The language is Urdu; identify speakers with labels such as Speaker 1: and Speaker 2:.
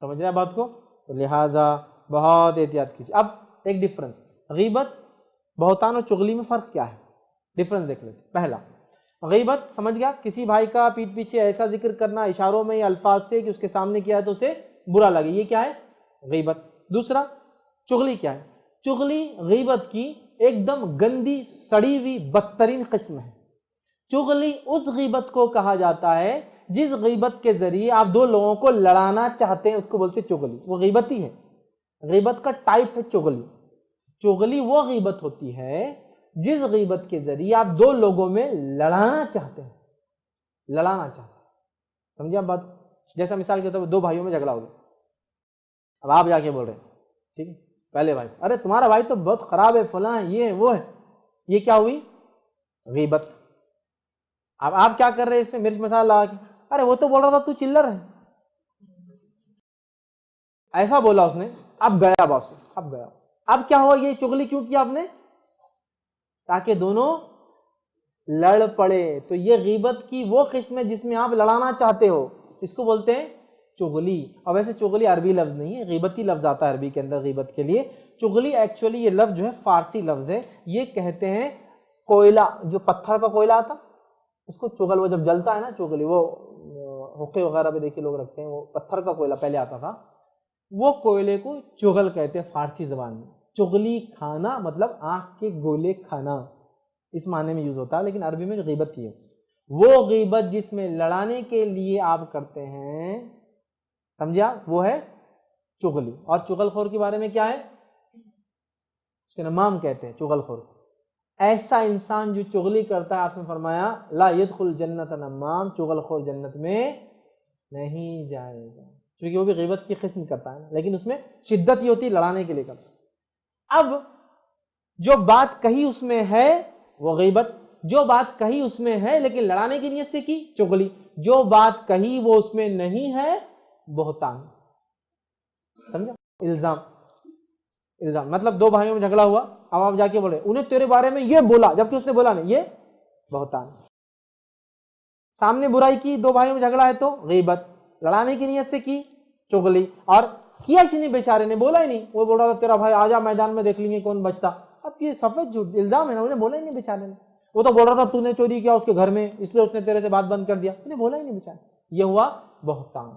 Speaker 1: سمجھ رہے ہیں بات کو؟ تو لہٰذا بہت احتیاط کیجیے. اب ایک ڈفرنس، غیبت بہتان اور چغلی میں فرق کیا ہے؟ ڈفرنس دیکھ لیتے. پہلا، غیبت سمجھ گیا، کسی بھائی کا پیٹھ پیچھے ایسا ذکر کرنا اشاروں میں یا الفاظ سے کہ اس کے سامنے کیا ہے تو اسے برا لگے، یہ کیا ہے؟ غیبت. دوسرا، چغلی کیا ہے؟ چغلی غیبت کی ایک دم گندی سڑی ہوئی بدترین قسم ہے. چغلی اس غیبت کو کہا جاتا ہے جس غیبت کے ذریعے آپ دو لوگوں کو لڑانا چاہتے ہیں، اس کو بولتے ہیں چغلی. وہ غیبت ہی ہے، غیبت کا ٹائپ ہے چغلی. چغلی وہ غیبت ہوتی ہے جس غیبت کے ذریعے آپ دو لوگوں میں لڑانا چاہتے ہیں، لڑانا چاہتے ہیں. سمجھے آپ بات؟ جیسا مثال کے طور پر دو بھائیوں میں جھگڑا ہو گیا، اب آپ جا کے بول رہے ہیں ٹھیک ہے پہلے بھائی، ارے تمہارا بھائی تو بہت خراب ہے، فلاں یہ وہ ہے، یہ کیا ہوئی؟ غیبت. اب آپ کیا کر رہے ہیں اس میں مرچ مسالہ لگا کے، ارے وہ تو بول رہا تھا تو چلر ہے، ایسا بولا اس نے، اب گیا باس، اب گیا. اب کیا ہوا؟ یہ چغلی کیوں کیا آپ نے؟ تاکہ دونوں لڑ پڑے. تو یہ غیبت کی وہ قسم ہے جس میں آپ لڑانا چاہتے ہو، اس کو بولتے ہیں چغلی. اور ویسے چغلی عربی لفظ نہیں ہے، غیبتی لفظ آتا ہے عربی کے اندر غیبت کے لیے. چغلی ایکچولی یہ لفظ جو ہے فارسی لفظ ہے. یہ کہتے ہیں کوئلہ، جو پتھر کا کوئلہ آتا اس کو چغل، وہ جب جلتا ہے نا چغلی، وہ حقے وغیرہ پہ دیکھیے لوگ رکھتے ہیں، وہ پتھر کا کوئلہ پہلے آتا تھا، وہ کوئلے کو چغل کہتے ہیں فارسی زبان میں. چغلی کھانا مطلب آنکھ کے گولے کھانا، اس معنی میں یوز ہوتا ہے، لیکن عربی میں غیبت کی ہے وہ غیبت جس میں لڑانے کے لیے آپ کرتے ہیں، سمجھا؟ وہ ہے چغلی. اور چغل خور کے بارے میں کیا ہے؟ اس کے نمام کہتے ہیں چغل خور. ایسا انسان جو چغلی کرتا ہے، آپ نے فرمایا لا يدخل جنت نمام، چغل خور جنت میں نہیں جائے گا، کیونکہ وہ بھی غیبت کی قسم کرتا ہے، لیکن اس میں شدت ہی ہوتی ہے، لڑانے کے لیے کرتا ہے. اب جو بات کہی اس میں ہے وہ غیبت، جو بات کہی اس میں ہے لیکن لڑانے کی نیت سے کی، چغلی. جو بات کہی وہ اس میں نہیں ہے، بہتان. سمجھا؟ الزام. الزام مطلب دو بھائیوں میں جھگڑا ہوا، اب آپ جا کے بولے انہیں تیرے بارے میں یہ بولا جبکہ اس نے بولا نہیں، یہ بہتان. سامنے برائی کی، دو بھائیوں میں جھگڑا ہے تو غیبت، لڑانے کی نیت سے کی چغلی. اور کیا اس نے بیچارے نے بولا ہی نہیں، وہ بول رہا تھا تیرا بھائی آجا میدان میں دیکھ لیں گے کون بچتا. اب یہ سفید جھوٹ الزام ہے نا، انہیں بولا ہی نہیں بیچارے نے. وہ تو بول رہا تھا تو نے چوری کیا اس کے گھر میں، اس لیے اس نے تیرے سے بات بند کر دیا، انہیں بولا ہی نہیں بیچارے. یہ ہوا بہتان.